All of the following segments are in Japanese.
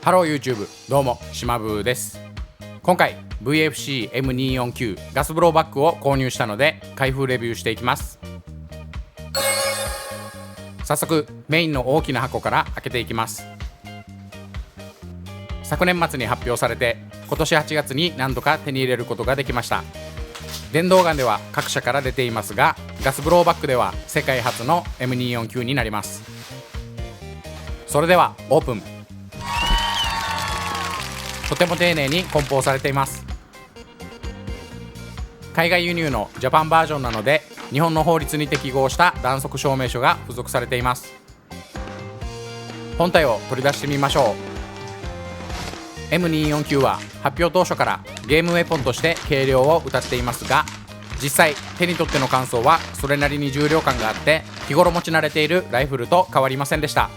ハロー YouTube、どうもしまぶーです。今回 VFC M249 ガスブローバッグを購入したので開封レビューしていきます。早速メインの大きな箱から開けていきます。昨年末に発表されて今年8月に何度か手に入れることができました。電動ガンでは各社から出ていますが、ガスブローバッグでは世界初の M249 になります。それではオープン。とても丁寧に梱包されています。海外輸入のジャパンバージョンなので日本の法律に適合した弾速証明書が付属されています。本体を取り出してみましょう。 M249 は発表当初からゲームウェポンとして軽量を謳っていますが、実際手に取っての感想はそれなりに重量感があって日頃持ち慣れているライフルと変わりませんでした。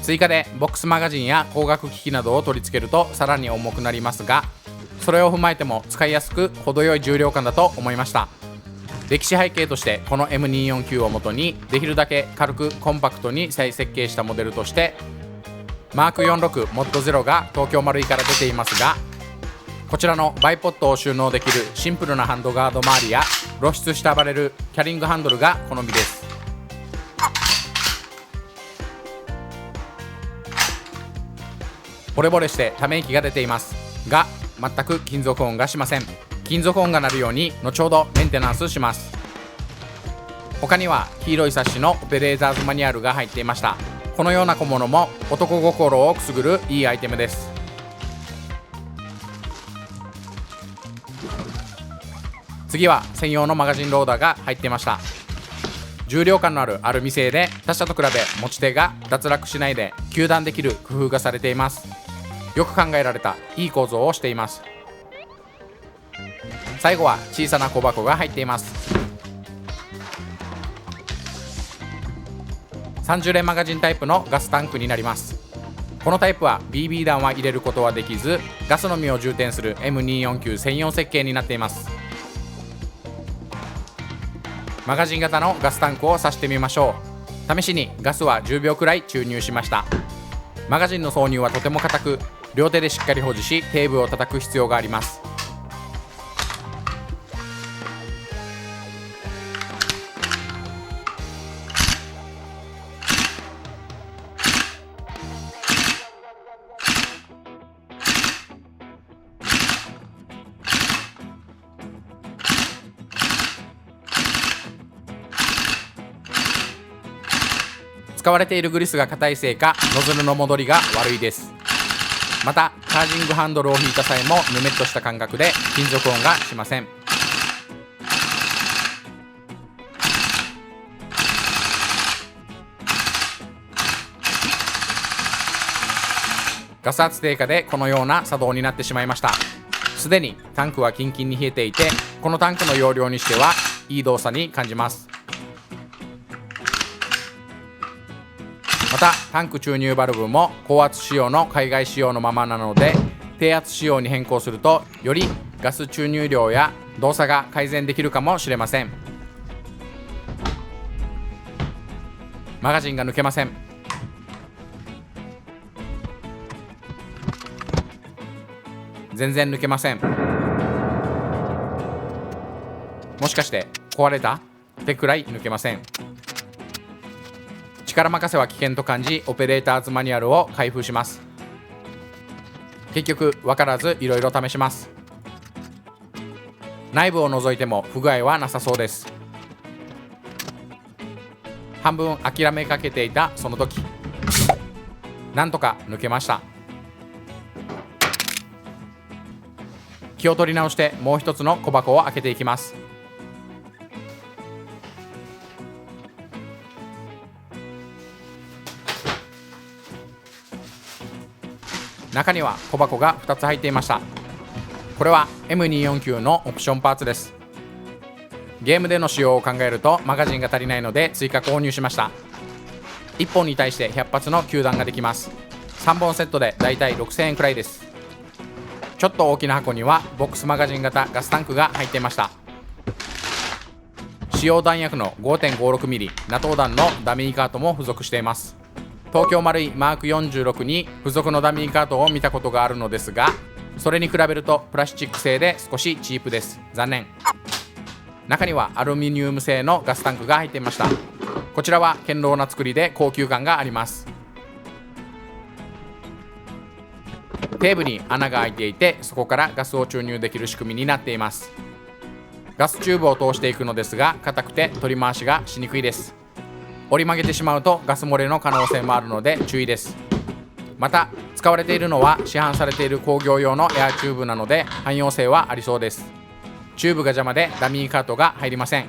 追加でボックスマガジンや光学機器などを取り付けるとさらに重くなりますが、それを踏まえても使いやすく程よい重量感だと思いました。歴史背景としてこの M249 をもとにできるだけ軽くコンパクトに再設計したモデルとしてマーク46 MOD0 が東京マルイから出ていますが、こちらのバイポッドを収納できるシンプルなハンドガード周りや露出したバレルキャリングハンドルが好みです。ボレボレしてため息が出ていますが、全く金属音がしません。金属音が鳴るように後ほどメンテナンスします。他には黄色い冊子のオペレーターズマニュアルが入っていました。このような小物も男心をくすぐるいいアイテムです。次は専用のマガジンローダーが入っていました。重量感のあるアルミ製で他社と比べ持ち手が脱落しないで吸弾できる工夫がされています。よく考えられたいい構造をしています。最後は小さな小箱が入っています。30連マガジンタイプのガスタンクになります。このタイプは BB 弾は入れることはできず、ガスのみを充填する M249 専用設計になっています。マガジン型のガスタンクを挿してみましょう。試しにガスは10秒くらい注入しました。マガジンの挿入はとても硬く、両手でしっかり保持しテーブを叩く必要があります。使われているグリスが硬いせいかノズルの戻りが悪いです。またチャージングハンドルを引いた際もぬめっとした感覚で金属音がしません。ガス圧低下でこのような作動になってしまいました。すでにタンクはキンキンに冷えていて、このタンクの容量にしてはいい動作に感じます。またタンク注入バルブも高圧仕様の海外仕様のままなので、低圧仕様に変更するとよりガス注入量や動作が改善できるかもしれません。マガジンが抜けません。全然抜けません。もしかして壊れたってくらい抜けません。力任せは危険と感じオペレーターズマニュアルを開封します。結局分からずいろいろ試します。内部を覗いても不具合はなさそうです。半分諦めかけていたその時、なんとか抜けました。気を取り直してもう一つの小箱を開けていきます。中には小箱が2つ入っていました。これは M249 のオプションパーツです。ゲームでの使用を考えるとマガジンが足りないので追加購入しました。1本に対して100発の吸弾ができます。3本セットでだいたい6000円くらいです。ちょっと大きな箱にはボックスマガジン型ガスタンクが入っていました。使用弾薬の 5.56mm ナトー弾のダミーカートも付属しています。東京マルイマーク46に付属のダミーカートを見たことがあるのですが、それに比べるとプラスチック製で少しチープです。残念。中にはアルミニウム製のガスタンクが入っていました。こちらは堅牢な作りで高級感があります。底部に穴が開いていて、そこからガスを注入できる仕組みになっています。ガスチューブを通していくのですが、硬くて取り回しがしにくいです。折り曲げてしまうとガス漏れの可能性もあるので注意です。また使われているのは市販されている工業用のエアチューブなので汎用性はありそうです。チューブが邪魔でダミーカートが入りません。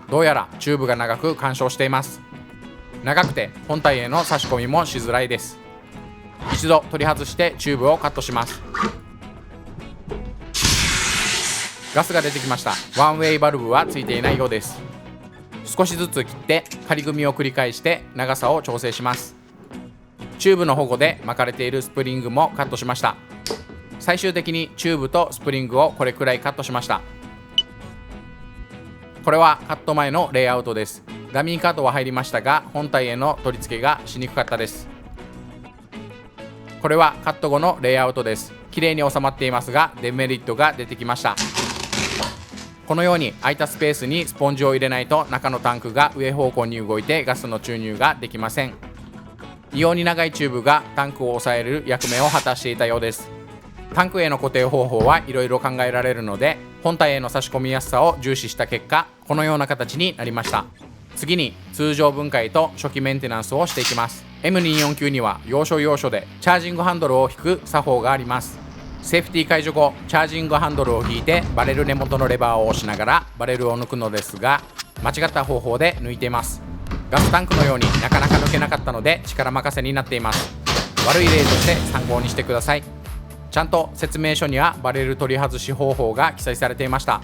どうやらチューブが長く干渉しています。長くて本体への差し込みもしづらいです。一度取り外してチューブをカットします。ガスが出てきました。ワンウェイバルブはついていないようです。少しずつ切って仮組みを繰り返して長さを調整します。チューブの保護で巻かれているスプリングもカットしました。最終的にチューブとスプリングをこれくらいカットしました。これはカット前のレイアウトです。ダミーカートは入りましたが本体への取り付けがしにくかったです。これはカット後のレイアウトです。綺麗に収まっていますがデメリットが出てきました。このように空いたスペースにスポンジを入れないと中のタンクが上方向に動いてガスの注入ができません。異様に長いチューブがタンクを抑える役目を果たしていたようです。タンクへの固定方法はいろいろ考えられるので本体への差し込みやすさを重視した結果このような形になりました。次に通常分解と初期メンテナンスをしていきます。 M249 には要所要所でチャージングハンドルを引く作法があります。セーフティー解除後チャージングハンドルを引いてバレル根元のレバーを押しながらバレルを抜くのですが間違った方法で抜いています。ガスタンクのようになかなか抜けなかったので力任せになっています。悪い例として参考にしてください。ちゃんと説明書にはバレル取り外し方法が記載されていました。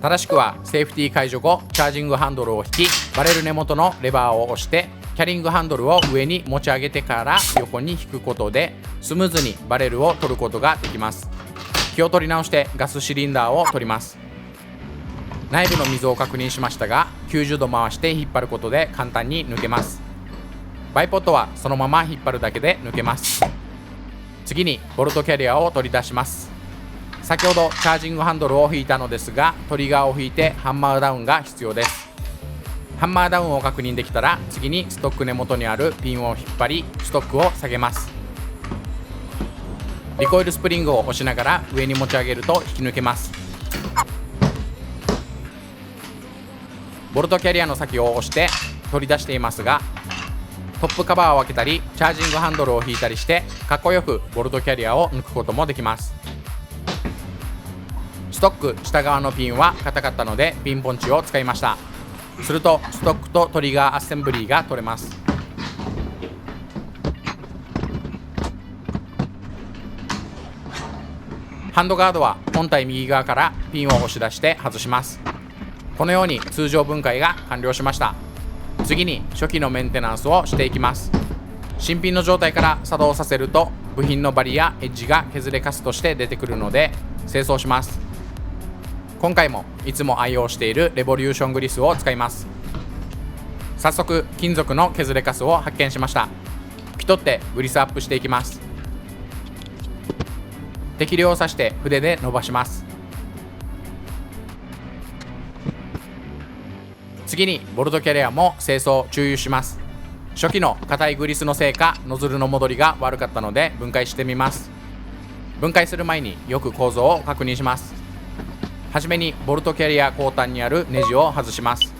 正しくはセーフティー解除後チャージングハンドルを引きバレル根元のレバーを押してキャリングハンドルを上に持ち上げてから横に引くことでスムーズにバレルを取ることができます。気を取り直してガスシリンダーを取ります。内部の溝を確認しましたが90度回して引っ張ることで簡単に抜けます。バイポットはそのまま引っ張るだけで抜けます。次にボルトキャリアを取り出します。先ほどチャージングハンドルを引いたのですがトリガーを引いてハンマーダウンが必要です。ハンマーダウンを確認できたら次にストック根元にあるピンを引っ張りストックを下げます。リコイルスプリングを押しながら上に持ち上げると引き抜けます。ボルトキャリアの先を押して取り出していますがトップカバーを開けたりチャージングハンドルを引いたりしてかっこよくボルトキャリアを抜くこともできます。ストック下側のピンは硬かったのでピンポンチを使いました。するとストックとトリガーアッセンブリーが取れます。ハンドガードは本体右側からピンを押し出して外します。このように通常分解が完了しました。次に初期のメンテナンスをしていきます。新品の状態から作動させると部品のバリやエッジが削れカスとして出てくるので清掃します。今回もいつも愛用しているレボリューショングリスを使います。早速金属の削れカスを発見しました。ピトってグリスアップしていきます。適量を刺して筆で伸ばします。次にボルトキャリアも清掃注油します。初期の硬いグリスのせいかノズルの戻りが悪かったので分解してみます。分解する前によく構造を確認します。はじめにボルトキャリア後端にあるネジを外します。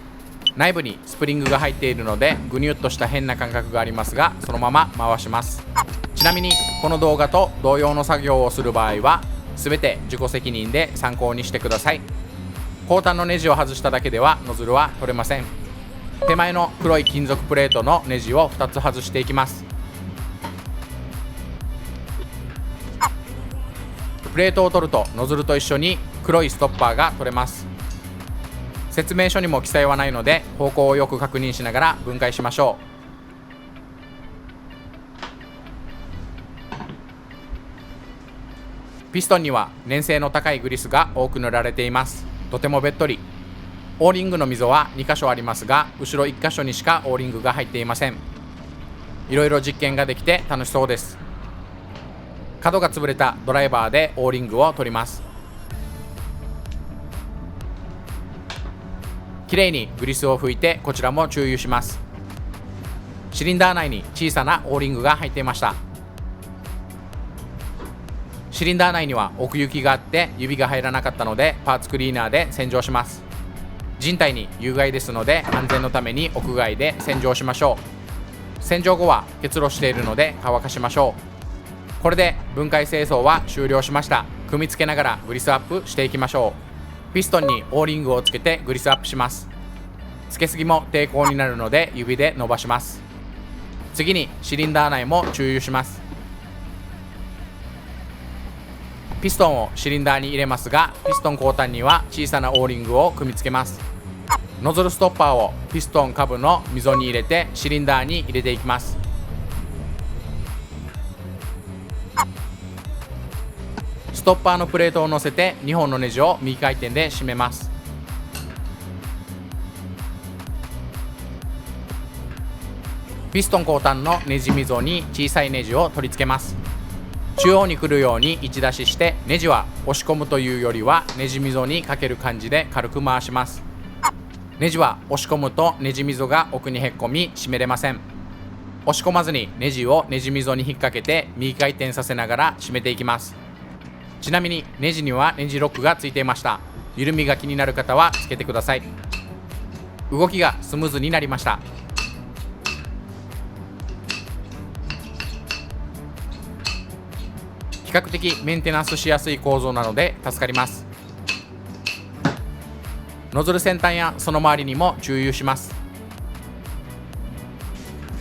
内部にスプリングが入っているのでグニュッとした変な感覚がありますがそのまま回します。ちなみにこの動画と同様の作業をする場合は全て自己責任で参考にしてください。後端のネジを外しただけではノズルは取れません。手前の黒い金属プレートのネジを2つ外していきます。プレートを取るとノズルと一緒に黒いストッパーが取れます。説明書にも記載はないので方向をよく確認しながら分解しましょう。ピストンには粘性の高いグリスが多く塗られています。とてもべっとり。オーリングの溝は2箇所ありますが後ろ1箇所にしかオーリングが入っていません。いろいろ実験ができて楽しそうです。角が潰れたドライバーでオーリングを取ります。きれいにグリスを拭いてこちらも注油します。シリンダー内に小さなオーリングが入っていました。シリンダー内には奥行きがあって指が入らなかったのでパーツクリーナーで洗浄します。人体に有害ですので安全のために屋外で洗浄しましょう。洗浄後は結露しているので乾かしましょう。これで分解清掃は終了しました。組み付けながらグリスアップしていきましょう。ピストンにオーリングをつけてグリスアップします。つけすぎも抵抗になるので指で伸ばします。次にシリンダー内も注油します。ピストンをシリンダーに入れますが、ピストン後端には小さなオーリングを組み付けます。ノズルストッパーをピストン下部の溝に入れてシリンダーに入れていきます。ストッパーのプレートを乗せて2本のネジを右回転で締めます。ピストン後端のネジ溝に小さいネジを取り付けます。中央に来るように位置出しして、ネジは押し込むというよりはネジ溝にかける感じで軽く回します。ネジは押し込むとネジ溝が奥にへっこみ締めれません。押し込まずにネジをネジ溝に引っ掛けて右回転させながら締めていきます。ちなみにネジにはネジロックがついていました。緩みが気になる方はつけてください。動きがスムーズになりました。比較的メンテナンスしやすい構造なので助かります。ノズル先端やその周りにも注油します。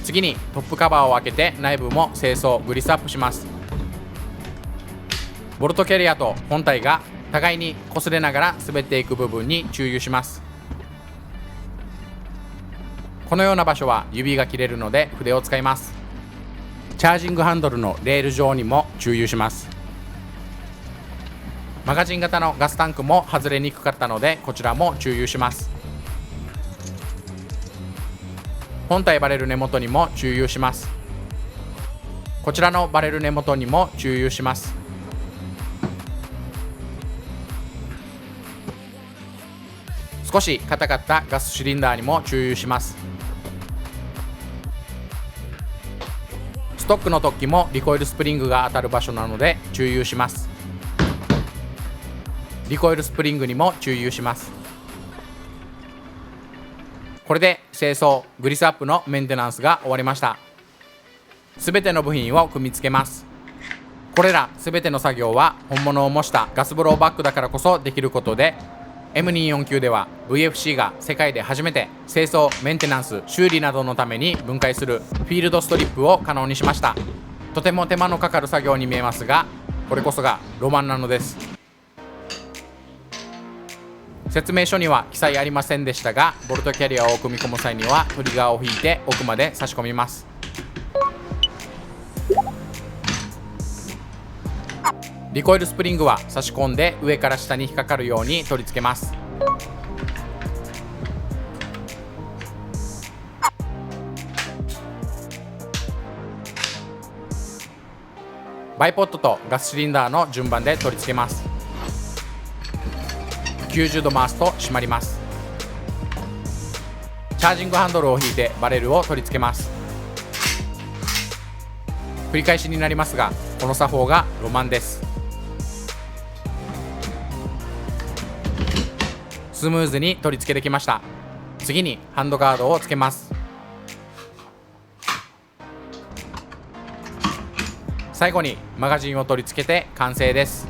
次にトップカバーを開けて内部も清掃グリスアップします。ボルトキャリアと本体が互いに擦れながら滑っていく部分に注油します。このような場所は指が切れるので筆を使います。チャージングハンドルのレール上にも注油します。マガジン型のガスタンクも外れにくかったのでこちらも注油します。本体バレル根元にも注油します。こちらのバレル根元にも注油します。少し硬かったガスシリンダーにも注油します。ストックの突起もリコイルスプリングが当たる場所なので注油します。リコイルスプリングにも注油します。これで清掃グリスアップのメンテナンスが終わりました。すべての部品を組み付けます。これらすべての作業は本物を模したガスブローバッグだからこそできることで、 M249 では VFC が世界で初めて清掃メンテナンス修理などのために分解するフィールドストリップを可能にしました。とても手間のかかる作業に見えますが、これこそがロマンなのです。説明書には記載ありませんでしたが、ボルトキャリアを組み込む際にはトリガーを引いて奥まで差し込みます。リコイルスプリングは差し込んで上から下に引っかかるように取り付けます。バイポットとガスシリンダーの順番で取り付けます。90度回すと閉まります。チャージングハンドルを引いてバレルを取り付けます。繰り返しになりますが、この作法がロマンです。スムーズに取り付けできました。次にハンドガードをつけます。最後にマガジンを取り付けて完成です。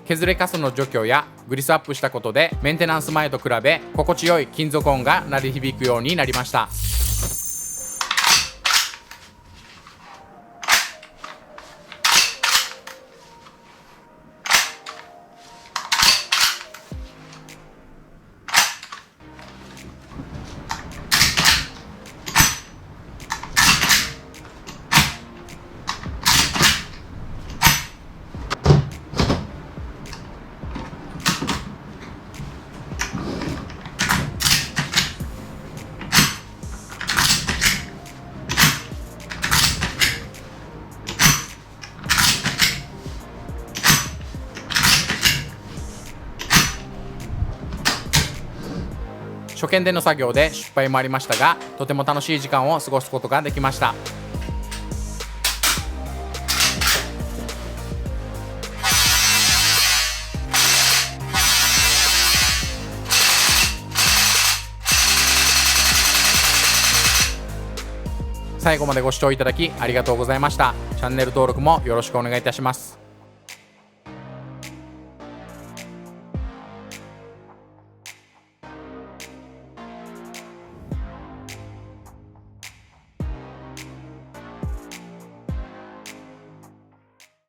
削れカスの除去やグリスアップしたことでメンテナンス前と比べ心地よい金属音が鳴り響くようになりました。初見での作業で失敗もありましたが、とても楽しい時間を過ごすことができました。最後までご視聴いただきありがとうございました。チャンネル登録もよろしくお願いいたします。